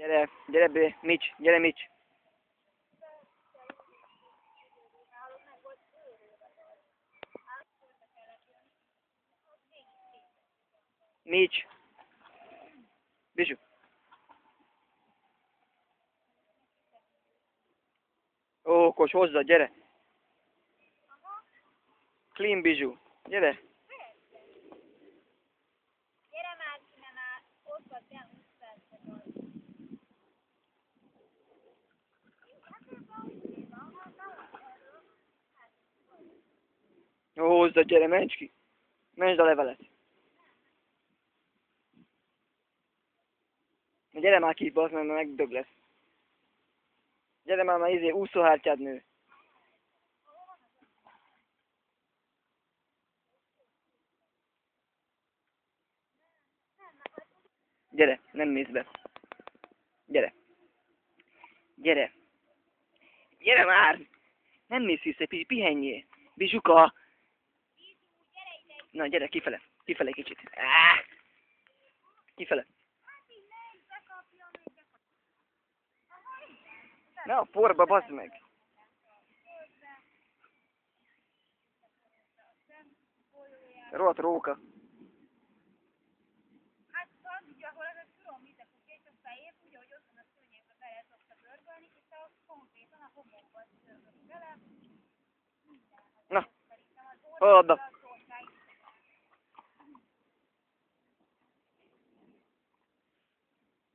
Gyere, gyere, Mitch, gyere, Mitch. Mitch. Bizsú. Ó, Kos, hozza, gyere. Clean, Bizsú. Gyere. Gyere már, innen már, ott vagy, nem, Ó, hozza, gyere, menj ki. Menj a levelet. Na gyere már ki, bazd meg, mert megdög lesz. Gyere már úszóhártyád nő. Gyere, nem mész be. Gyere. Gyere. Gyere már! Nem mész vissza, pihenjél. Bizsuka! Na, gyere, kifele. Kifele kicsit. Kifele. Na, a porba, bazd meg! Rohadt róka. hát van, ugye, ahol ez a tudom, mit a kutyát, a fejét, ugye, hogy ott van a szőnyegbe bele szokta görgölni, és a konkrétan a homokba görgöli bele. Na, oda.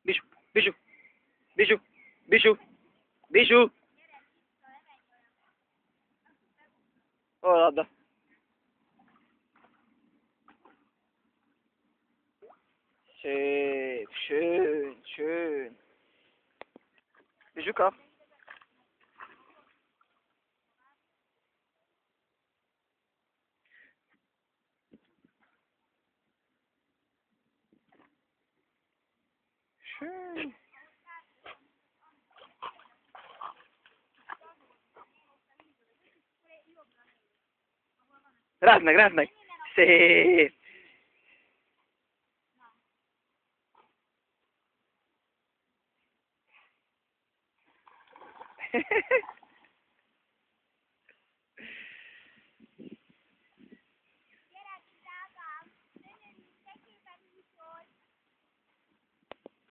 Bizsú, Bizsú, Bizsú, Bizsú, Bizsú. Oda. Szép, schön. Bizsuka. Schön. Rázd meg. Szép.